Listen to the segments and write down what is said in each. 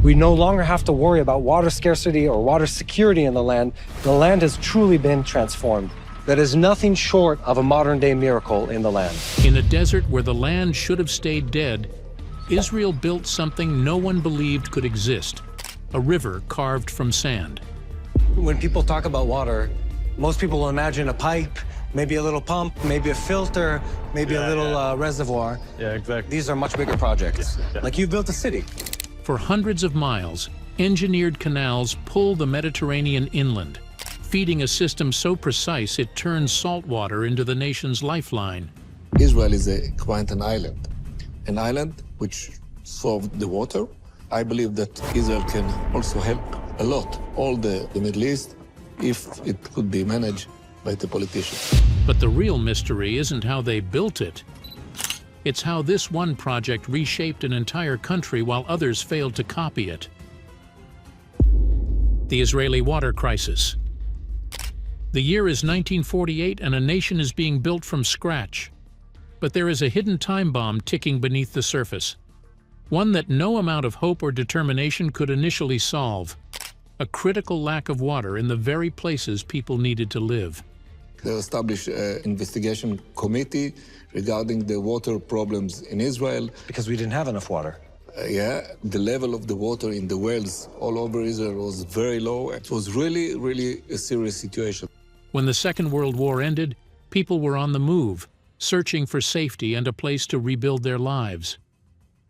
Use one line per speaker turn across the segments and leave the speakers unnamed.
We no longer have to worry about water scarcity or water security in the land. The land has truly been transformed. That is nothing short of a modern-day miracle in the land.
In a desert where the land should have stayed dead, Israel built something no one believed could exist, a river carved from sand.
When people talk about water, most people will imagine a pipe, maybe a little pump, maybe a filter, maybe a little reservoir.
Yeah, exactly.
These are much bigger projects. Like you've built a city.
For hundreds of miles, engineered canals pull the Mediterranean inland, feeding a system so precise it turns saltwater into the nation's lifeline.
Israel is quite an island which solved the water. I believe that Israel can also help a lot, all the Middle East, if it could be managed by the politicians.
But the real mystery isn't how they built it. It's how this one project reshaped an entire country while others failed to copy it. The Israeli water crisis. The year is 1948 and a nation is being built from scratch. But there is a hidden time bomb ticking beneath the surface. One that no amount of hope or determination could initially solve. A critical lack of water in the very places people needed to live.
They established an investigation committee regarding the water problems in Israel.
Because we didn't have enough water.
The level of the water in the wells all over Israel was very low. It was really, really a serious situation.
When the Second World War ended, people were on the move, searching for safety and a place to rebuild their lives.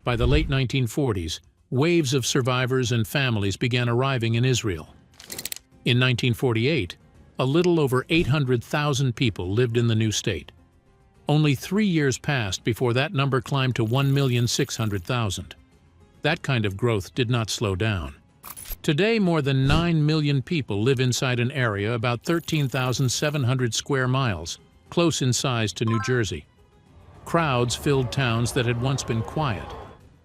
By the late 1940s, waves of survivors and families began arriving in Israel. In 1948, a little over 800,000 people lived in the new state. Only 3 years passed before that number climbed to 1,600,000. That kind of growth did not slow down. Today, more than 9 million people live inside an area about 13,700 square miles, close in size to New Jersey. Crowds filled towns that had once been quiet.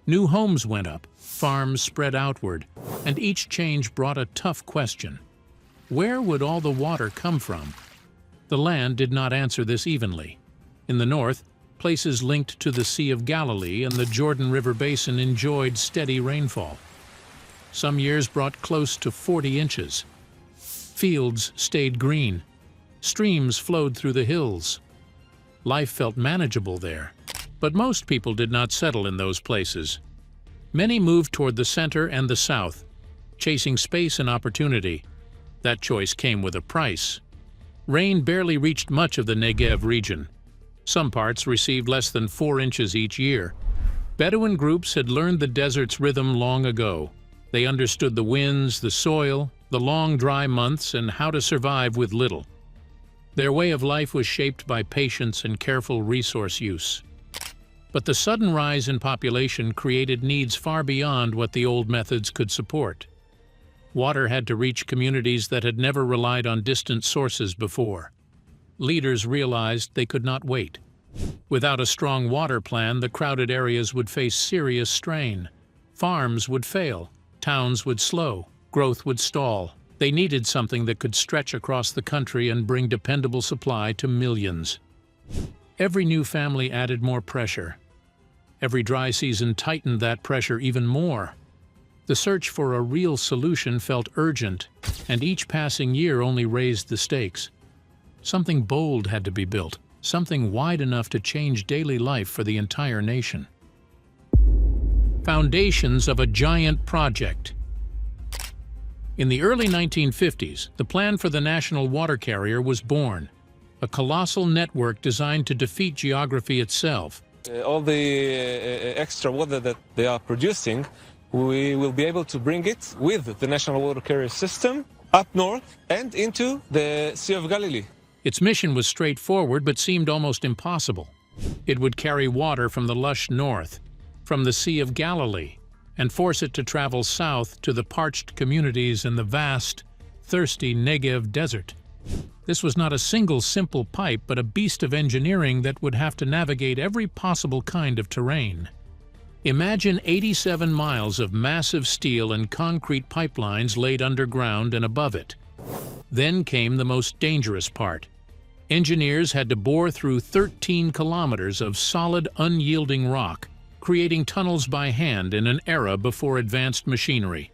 New homes went up, farms spread outward, and each change brought a tough question. Where would all the water come from? The land did not answer this evenly. In the north, places linked to the Sea of Galilee and the Jordan River basin enjoyed steady rainfall. Some years brought close to 40 inches. Fields stayed green. Streams flowed through the hills. Life felt manageable there. But most people did not settle in those places. Many moved toward the center and the south, chasing space and opportunity. That choice came with a price. Rain barely reached much of the Negev region. Some parts received less than 4 inches each year. Bedouin groups had learned the desert's rhythm long ago. They understood the winds, the soil, the long dry months, and how to survive with little. Their way of life was shaped by patience and careful resource use. But the sudden rise in population created needs far beyond what the old methods could support. Water had to reach communities that had never relied on distant sources before. Leaders realized they could not wait. Without a strong water plan, the crowded areas would face serious strain. Farms would fail, towns would slow, growth would stall. They needed something that could stretch across the country and bring dependable supply to millions. Every new family added more pressure. Every dry season tightened that pressure even more. The search for a real solution felt urgent, and each passing year only raised the stakes. Something bold had to be built, something wide enough to change daily life for the entire nation. Foundations of a giant project. In the early 1950s, the plan for the national water carrier was born, a colossal network designed to defeat geography itself.
All the extra water that they are producing, we will be able to bring it with the national water carrier system up north and into the Sea of Galilee.
Its mission was straightforward but seemed almost impossible. It would carry water from the lush north, from the Sea of Galilee, and force it to travel south to the parched communities in the vast, thirsty Negev desert. This was not a single simple pipe, but a beast of engineering that would have to navigate every possible kind of terrain. Imagine 87 miles of massive steel and concrete pipelines laid underground and above it. Then came the most dangerous part. Engineers had to bore through 13 kilometers of solid, unyielding rock, creating tunnels by hand in an era before advanced machinery.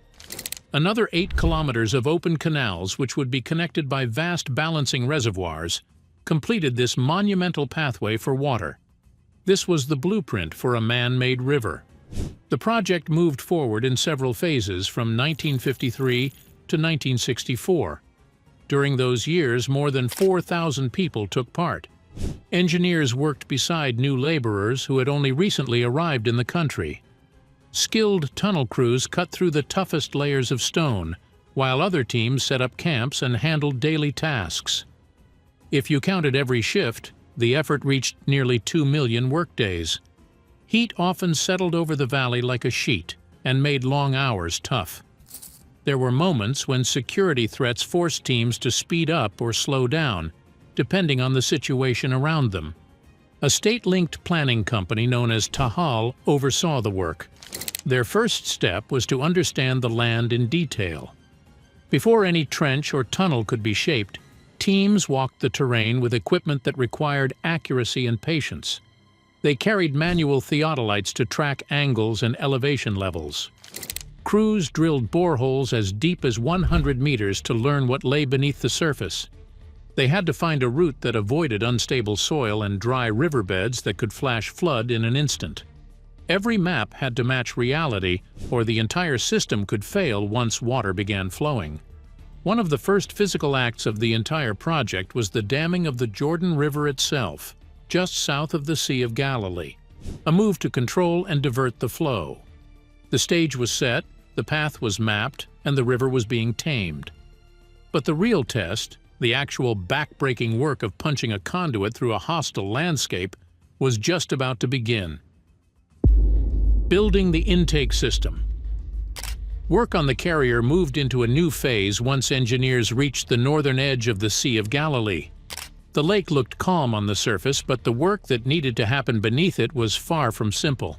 Another 8 kilometers of open canals, which would be connected by vast balancing reservoirs, completed this monumental pathway for water. This was the blueprint for a man-made river. The project moved forward in several phases from 1953 to 1964. During those years, more than 4,000 people took part. Engineers worked beside new laborers who had only recently arrived in the country. Skilled tunnel crews cut through the toughest layers of stone, while other teams set up camps and handled daily tasks. If you counted every shift, the effort reached nearly 2 million workdays. Heat often settled over the valley like a sheet and made long hours tough. There were moments when security threats forced teams to speed up or slow down, depending on the situation around them. A state-linked planning company known as Tahal oversaw the work. Their first step was to understand the land in detail. Before any trench or tunnel could be shaped, teams walked the terrain with equipment that required accuracy and patience. They carried manual theodolites to track angles and elevation levels. Crews drilled boreholes as deep as 100 meters to learn what lay beneath the surface. They had to find a route that avoided unstable soil and dry riverbeds that could flash flood in an instant. Every map had to match reality, or the entire system could fail once water began flowing. One of the first physical acts of the entire project was the damming of the Jordan River itself, just south of the Sea of Galilee, a move to control and divert the flow. The stage was set, the path was mapped, and the river was being tamed. But the real test, the actual back-breaking work of punching a conduit through a hostile landscape, was just about to begin. Building the intake system. Work on the carrier moved into a new phase once engineers reached the northern edge of the Sea of Galilee. The lake looked calm on the surface, but the work that needed to happen beneath it was far from simple.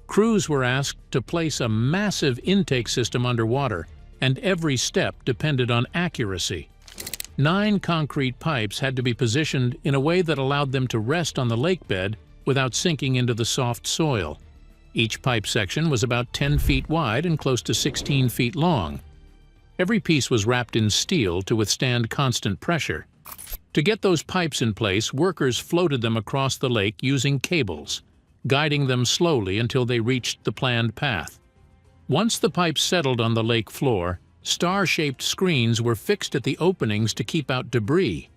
Crews were asked to place a massive intake system underwater, and every step depended on accuracy. 9 concrete pipes had to be positioned in a way that allowed them to rest on the lake bed without sinking into the soft soil. Each pipe section was about 10 feet wide and close to 16 feet long. Every piece was wrapped in steel to withstand constant pressure. To get those pipes in place, workers floated them across the lake using cables, guiding them slowly until they reached the planned path. Once the pipes settled on the lake floor, star-shaped screens were fixed at the openings to keep out debris.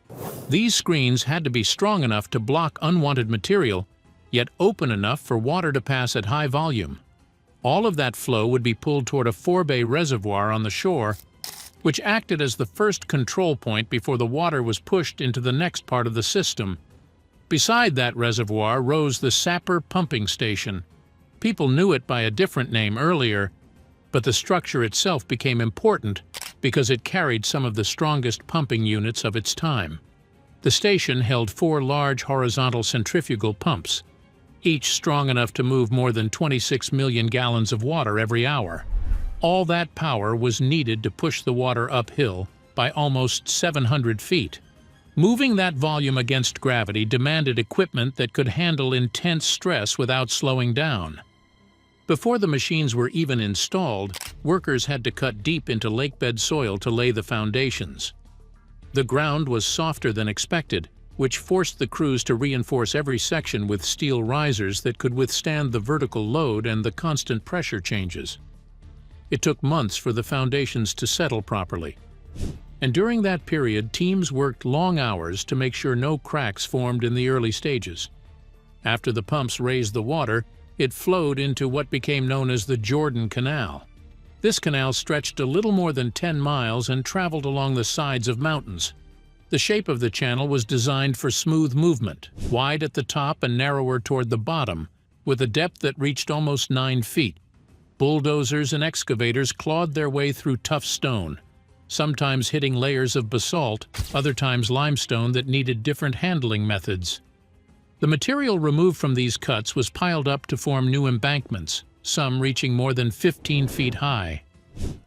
These screens had to be strong enough to block unwanted material, yet open enough for water to pass at high volume. All of that flow would be pulled toward a 4-bay reservoir on the shore, which acted as the first control point before the water was pushed into the next part of the system. Beside that reservoir rose the Sapper Pumping Station. People knew it by a different name earlier, but the structure itself became important because it carried some of the strongest pumping units of its time. The station held 4 large horizontal centrifugal pumps, each strong enough to move more than 26 million gallons of water every hour. All that power was needed to push the water uphill by almost 700 feet. Moving that volume against gravity demanded equipment that could handle intense stress without slowing down. Before the machines were even installed, workers had to cut deep into lakebed soil to lay the foundations. The ground was softer than expected, which forced the crews to reinforce every section with steel risers that could withstand the vertical load and the constant pressure changes. It took months for the foundations to settle properly. And during that period, teams worked long hours to make sure no cracks formed in the early stages. After the pumps raised the water, it flowed into what became known as the Jordan Canal. This canal stretched a little more than 10 miles and traveled along the sides of mountains. The shape of the channel was designed for smooth movement, wide at the top and narrower toward the bottom, with a depth that reached almost 9 feet. Bulldozers and excavators clawed their way through tough stone, sometimes hitting layers of basalt, other times limestone that needed different handling methods. The material removed from these cuts was piled up to form new embankments, some reaching more than 15 feet high.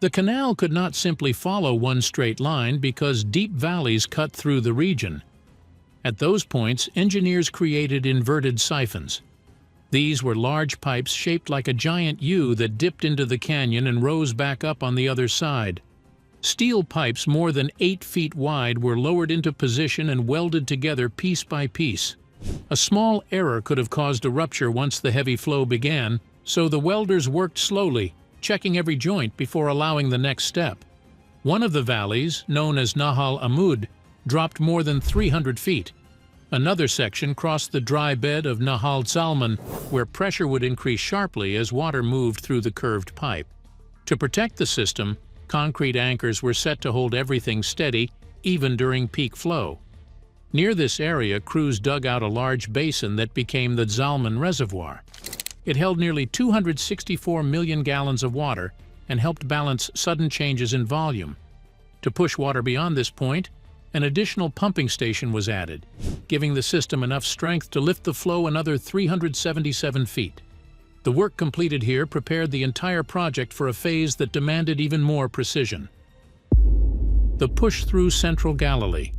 The canal could not simply follow one straight line because deep valleys cut through the region. At those points, engineers created inverted siphons. These were large pipes shaped like a giant U that dipped into the canyon and rose back up on the other side. Steel pipes more than 8 feet wide were lowered into position and welded together piece by piece. A small error could have caused a rupture once the heavy flow began, so the welders worked slowly, checking every joint before allowing the next step. One of the valleys, known as Nahal Amud, dropped more than 300 feet. Another section crossed the dry bed of Nahal Zalman, where pressure would increase sharply as water moved through the curved pipe. To protect the system, concrete anchors were set to hold everything steady, even during peak flow. Near this area, crews dug out a large basin that became the Zalman Reservoir. It held nearly 264 million gallons of water and helped balance sudden changes in volume. To push water beyond this point, an additional pumping station was added, giving the system enough strength to lift the flow another 377 feet. The work completed here prepared the entire project for a phase that demanded even more precision. The push through Central Galilee.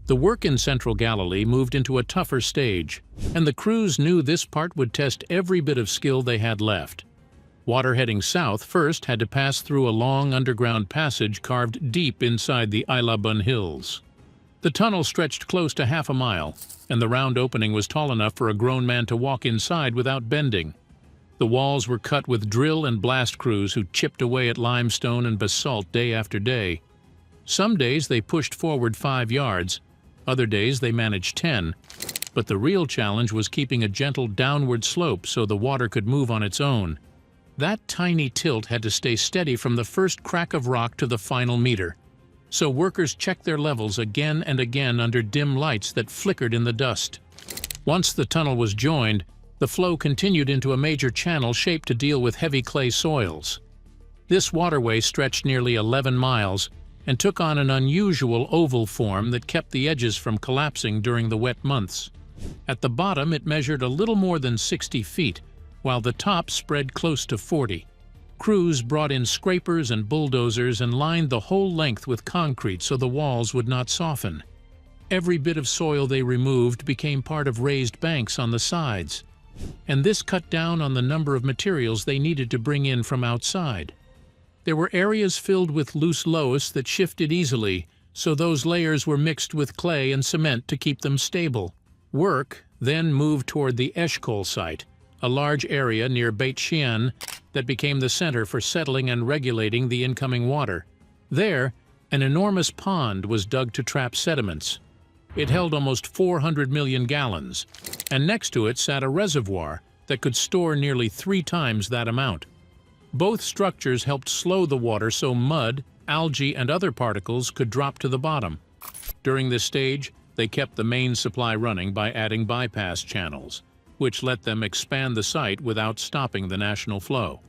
The work in Central Galilee moved into a tougher stage, and the crews knew this part would test every bit of skill they had left. Water heading south first had to pass through a long underground passage carved deep inside the Ailabun Hills. The tunnel stretched close to half a mile, and the round opening was tall enough for a grown man to walk inside without bending. The walls were cut with drill and blast crews who chipped away at limestone and basalt day after day. Some days they pushed forward 5 yards, other days they managed 10, but the real challenge was keeping a gentle downward slope so the water could move on its own. That tiny tilt had to stay steady from the first crack of rock to the final meter, so workers checked their levels again and again under dim lights that flickered in the dust. Once the tunnel was joined, the flow continued into a major channel shaped to deal with heavy clay soils. This waterway stretched nearly 11 miles and took on an unusual oval form that kept the edges from collapsing during the wet months. At the bottom, it measured a little more than 60 feet, while the top spread close to 40. Crews brought in scrapers and bulldozers and lined the whole length with concrete so the walls would not soften. Every bit of soil they removed became part of raised banks on the sides, and this cut down on the number of materials they needed to bring in from outside. There were areas filled with loose loess that shifted easily, so those layers were mixed with clay and cement to keep them stable. Work then moved toward the Eshkol site, a large area near Beit Shean that became the center for settling and regulating the incoming water. There, an enormous pond was dug to trap sediments. It held almost 400 million gallons, and next to it sat a reservoir that could store nearly 3 times that amount. Both structures helped slow the water so mud, algae, and other particles could drop to the bottom. During this stage, they kept the main supply running by adding bypass channels, which let them expand the site without stopping the national flow.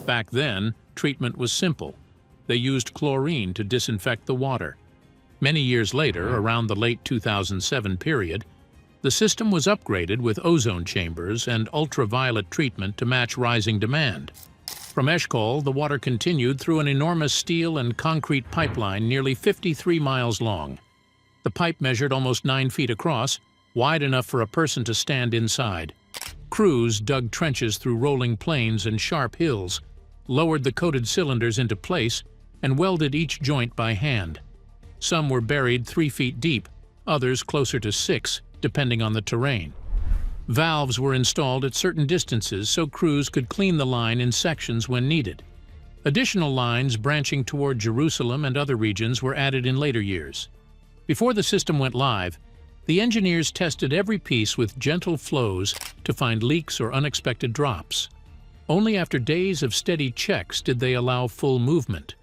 Back then, treatment was simple. They used chlorine to disinfect the water. Many years later, around the late 2007 period, the system was upgraded with ozone chambers and ultraviolet treatment to match rising demand. From Eshkol, the water continued through an enormous steel and concrete pipeline nearly 53 miles long. The pipe measured almost 9 feet across, wide enough for a person to stand inside. Crews dug trenches through rolling plains and sharp hills, lowered the coated cylinders into place, and welded each joint by hand. Some were buried 3 feet deep, others closer to 6, depending on the terrain. Valves were installed at certain distances so crews could clean the line in sections when needed. Additional lines branching toward Jerusalem and other regions were added in later years. Before the system went live, the engineers tested every piece with gentle flows to find leaks or unexpected drops. Only after days of steady checks did they allow full movement.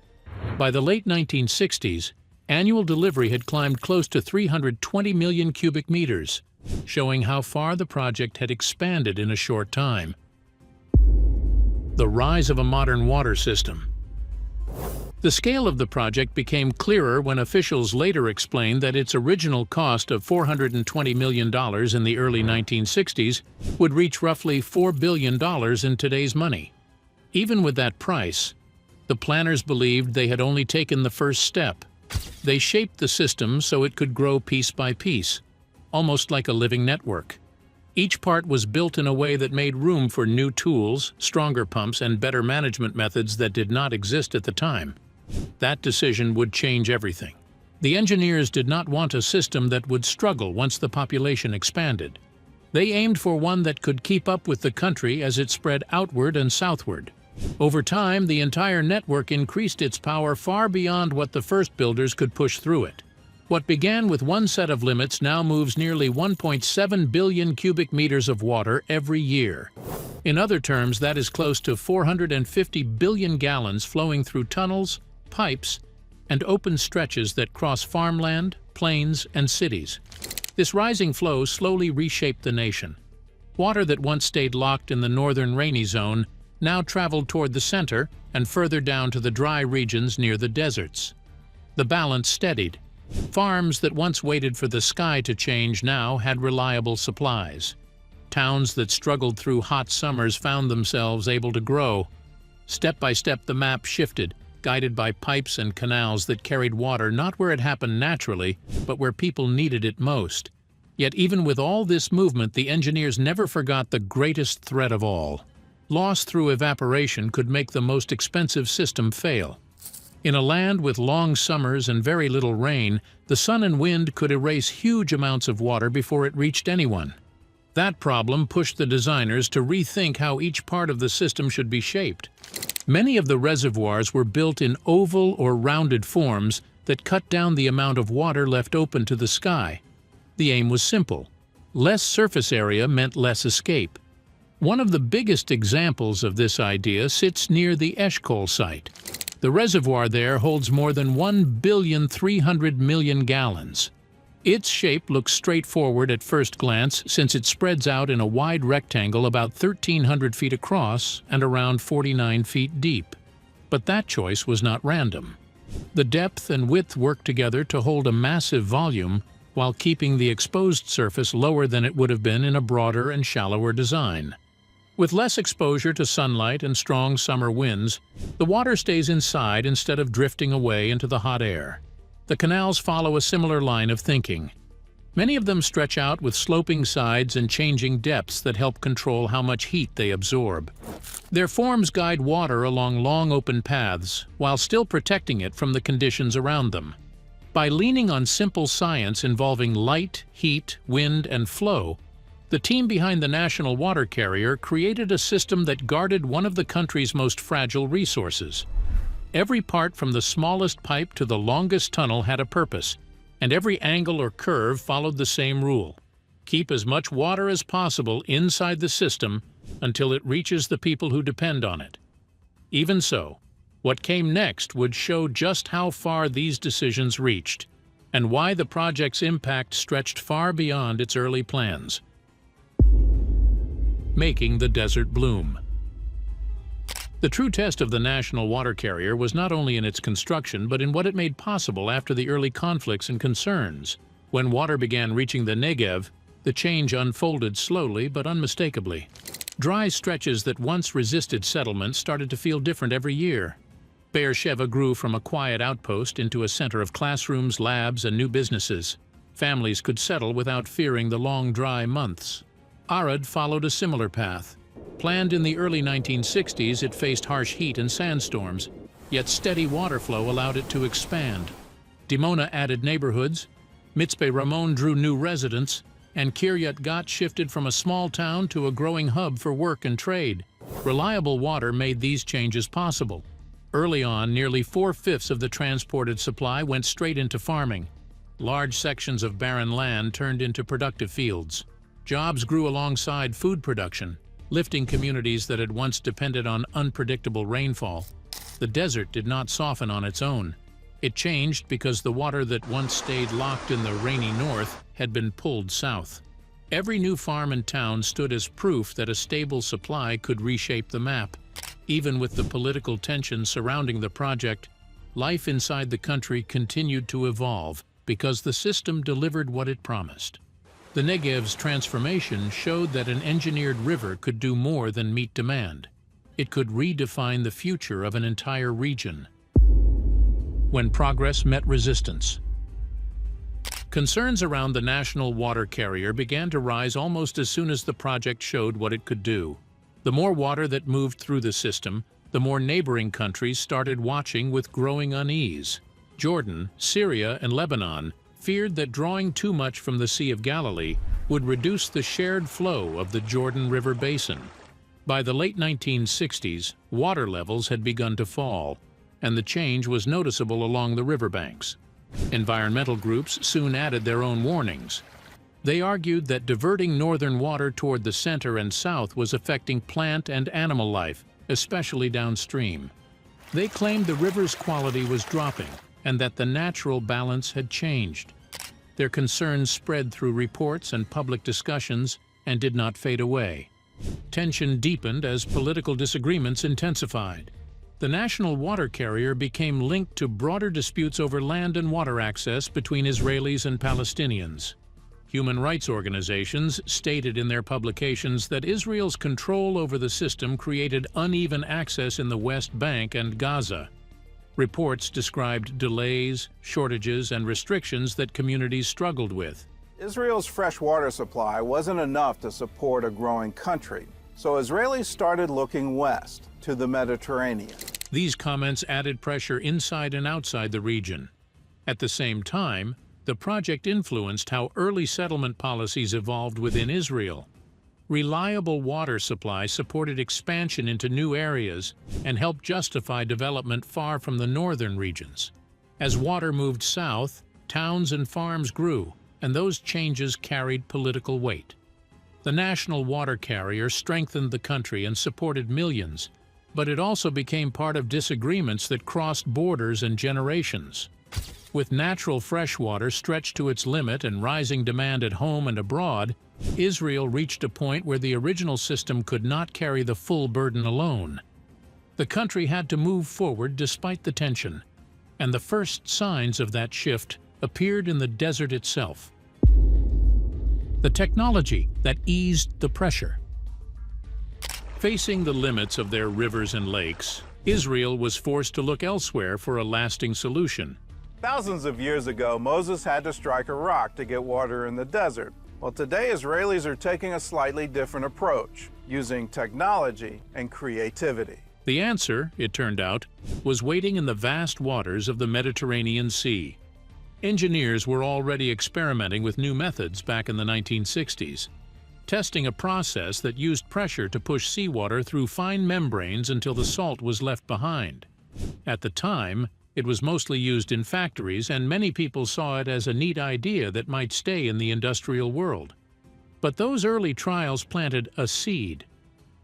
By the late 1960s, annual delivery had climbed close to 320 million cubic meters, showing how far the project had expanded in a short time. The rise of a modern water system. The scale of the project became clearer when officials later explained that its original cost of $420 million in the early 1960s would reach roughly $4 billion in today's money. Even with that price, the planners believed they had only taken the first step. They shaped the system so it could grow piece by piece, almost like a living network. Each part was built in a way that made room for new tools, stronger pumps, and better management methods that did not exist at the time. That decision would change everything. The engineers did not want a system that would struggle once the population expanded. They aimed for one that could keep up with the country as it spread outward and southward. Over time, the entire network increased its power far beyond what the first builders could push through it. What began with one set of limits now moves nearly 1.7 billion cubic meters of water every year. In other terms, that is close to 450 billion gallons flowing through tunnels, pipes, and open stretches that cross farmland, plains, and cities. This rising flow slowly reshaped the nation. Water that once stayed locked in the northern rainy zone now traveled toward the center and further down to the dry regions near the deserts. The balance steadied. Farms that once waited for the sky to change now had reliable supplies. Towns that struggled through hot summers found themselves able to grow. Step by step, the map shifted, guided by pipes and canals that carried water not where it happened naturally, but where people needed it most. Yet even with all this movement, the engineers never forgot the greatest threat of all. Loss through evaporation could make the most expensive system fail. In a land with long summers and very little rain, the sun and wind could erase huge amounts of water before it reached anyone. That problem pushed the designers to rethink how each part of the system should be shaped. Many of the reservoirs were built in oval or rounded forms that cut down the amount of water left open to the sky. The aim was simple. Less surface area meant less escape. One of the biggest examples of this idea sits near the Eshkol site. The reservoir there holds more than 1,300,000,000 gallons. Its shape looks straightforward at first glance since it spreads out in a wide rectangle about 1,300 feet across and around 49 feet deep. But that choice was not random. The depth and width worked together to hold a massive volume while keeping the exposed surface lower than it would have been in a broader and shallower design. With less exposure to sunlight and strong summer winds, the water stays inside instead of drifting away into the hot air. The canals follow a similar line of thinking. Many of them stretch out with sloping sides and changing depths that help control how much heat they absorb. Their forms guide water along long open paths while still protecting it from the conditions around them. By leaning on simple science involving light, heat, wind, and flow, the team behind the National Water Carrier created a system that guarded one of the country's most fragile resources. Every part from the smallest pipe to the longest tunnel had a purpose, and every angle or curve followed the same rule. Keep as much water as possible inside the system until it reaches the people who depend on it. Even so, what came next would show just how far these decisions reached, and why the project's impact stretched far beyond its early plans. Making the desert bloom. The true test of the National Water Carrier was not only in its construction, but in what it made possible after the early conflicts and concerns. When water began reaching the Negev, the change unfolded slowly but unmistakably. Dry stretches that once resisted settlement started to feel different every year. Beersheba grew from a quiet outpost into a center of classrooms, labs, and new businesses. Families could settle without fearing the long dry months. Arad followed a similar path. Planned in the early 1960s, it faced harsh heat and sandstorms, yet steady water flow allowed it to expand. Dimona added neighborhoods, Mitzpe Ramon drew new residents, and Kiryat Gat shifted from a small town to a growing hub for work and trade. Reliable water made these changes possible. Early on, nearly 4/5 of the transported supply went straight into farming. Large sections of barren land turned into productive fields. Jobs grew alongside food production, lifting communities that had once depended on unpredictable rainfall. The desert did not soften on its own. It changed because the water that once stayed locked in the rainy north had been pulled south. Every new farm and town stood as proof that a stable supply could reshape the map. Even with the political tension surrounding the project, life inside the country continued to evolve because the system delivered what it promised. The Negev's transformation showed that an engineered river could do more than meet demand. It could redefine the future of an entire region. When progress met resistance. Concerns around the national water carrier began to rise almost as soon as the project showed what it could do. The more water that moved through the system, the more neighboring countries started watching with growing unease. Jordan, Syria, and Lebanon feared that drawing too much from the Sea of Galilee would reduce the shared flow of the Jordan River basin. By the late 1960s, water levels had begun to fall, and the change was noticeable along the riverbanks. Environmental groups soon added their own warnings. They argued that diverting northern water toward the center and south was affecting plant and animal life, especially downstream. They claimed the river's quality was dropping and that the natural balance had changed. Their concerns spread through reports and public discussions and did not fade away. Tension deepened as political disagreements intensified. The national water carrier became linked to broader disputes over land and water access between Israelis and Palestinians. Human rights organizations stated in their publications that Israel's control over the system created uneven access in the West Bank and Gaza. Reports described delays, shortages, and restrictions that communities struggled with.
Israel's fresh water supply wasn't enough to support a growing country, so Israelis started looking west to the Mediterranean.
These comments added pressure inside and outside the region. At the same time, the project influenced how early settlement policies evolved within Israel. Reliable water supply supported expansion into new areas and helped justify development far from the northern regions. As water moved south, towns and farms grew, and those changes carried political weight. The national water carrier strengthened the country and supported millions, but it also became part of disagreements that crossed borders and generations. With natural fresh water stretched to its limit and rising demand at home and abroad, Israel reached a point where the original system could not carry the full burden alone. The country had to move forward despite the tension, and the first signs of that shift appeared in the desert itself. The technology that eased the pressure. Facing the limits of their rivers and lakes, Israel was forced to look elsewhere for a lasting solution.
Thousands of years ago, Moses had to strike a rock to get water in the desert. Well, today Israelis are taking a slightly different approach, using technology and creativity.
The answer, it turned out, was waiting in the vast waters of the Mediterranean Sea. Engineers were already experimenting with new methods back in the 1960s, testing a process that used pressure to push seawater through fine membranes until the salt was left behind. At the time, it was mostly used in factories, and many people saw it as a neat idea that might stay in the industrial world. But those early trials planted a seed.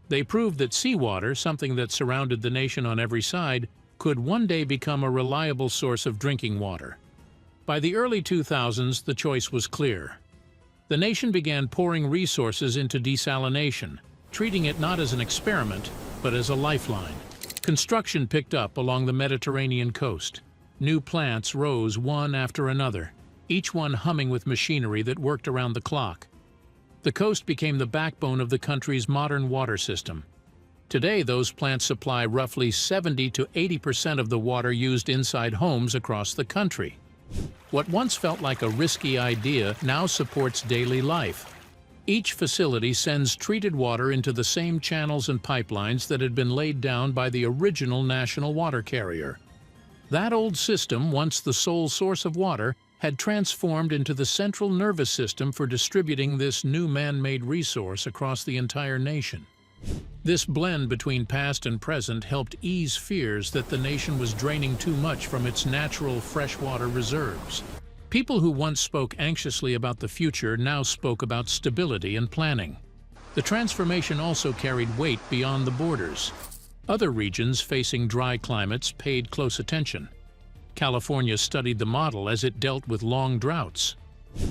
They proved that seawater, something that surrounded the nation on every side, could one day become a reliable source of drinking water. By the early 2000s, the choice was clear. The nation began pouring resources into desalination, treating it not as an experiment, but as a lifeline. Construction picked up along the Mediterranean coast. New plants rose one after another, each one humming with machinery that worked around the clock. The coast became the backbone of the country's modern water system. Today, those plants supply roughly 70 to 80% of the water used inside homes across the country. What once felt like a risky idea now supports daily life. Each facility sends treated water into the same channels and pipelines that had been laid down by the original national water carrier. That old system, once the sole source of water, had transformed into the central nervous system for distributing this new man-made resource across the entire nation. This blend between past and present helped ease fears that the nation was draining too much from its natural freshwater reserves. People who once spoke anxiously about the future now spoke about stability and planning. The transformation also carried weight beyond the borders. Other regions facing dry climates paid close attention. California studied the model as it dealt with long droughts.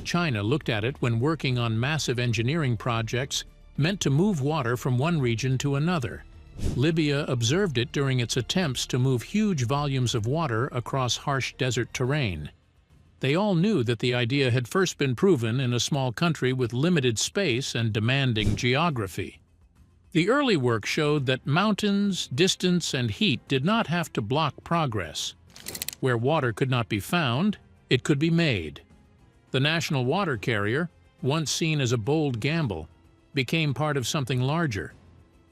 China looked at it when working on massive engineering projects meant to move water from one region to another. Libya observed it during its attempts to move huge volumes of water across harsh desert terrain. They all knew that the idea had first been proven in a small country with limited space and demanding geography. The early work showed that mountains, distance, and heat did not have to block progress. Where water could not be found, it could be made. The national water carrier, once seen as a bold gamble, became part of something larger.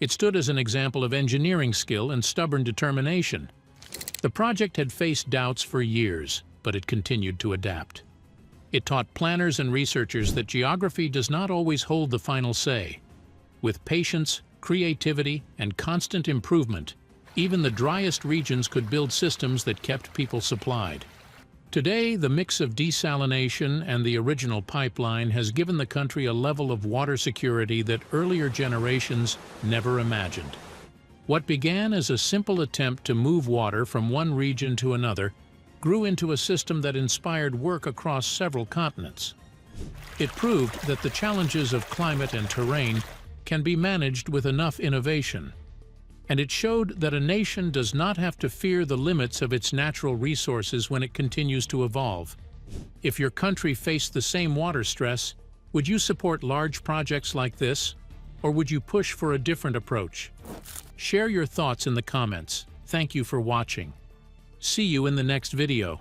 It stood as an example of engineering skill and stubborn determination. The project had faced doubts for years, but it continued to adapt. It taught planners and researchers that geography does not always hold the final say. With patience, creativity, and constant improvement, even the driest regions could build systems that kept people supplied. Today, the mix of desalination and the original pipeline has given the country a level of water security that earlier generations never imagined. What began as a simple attempt to move water from one region to another grew into a system that inspired work across several continents. It proved that the challenges of climate and terrain can be managed with enough innovation. And it showed that a nation does not have to fear the limits of its natural resources when it continues to evolve. If your country faced the same water stress, would you support large projects like this, or would you push for a different approach? Share your thoughts in the comments. Thank you for watching. See you in the next video.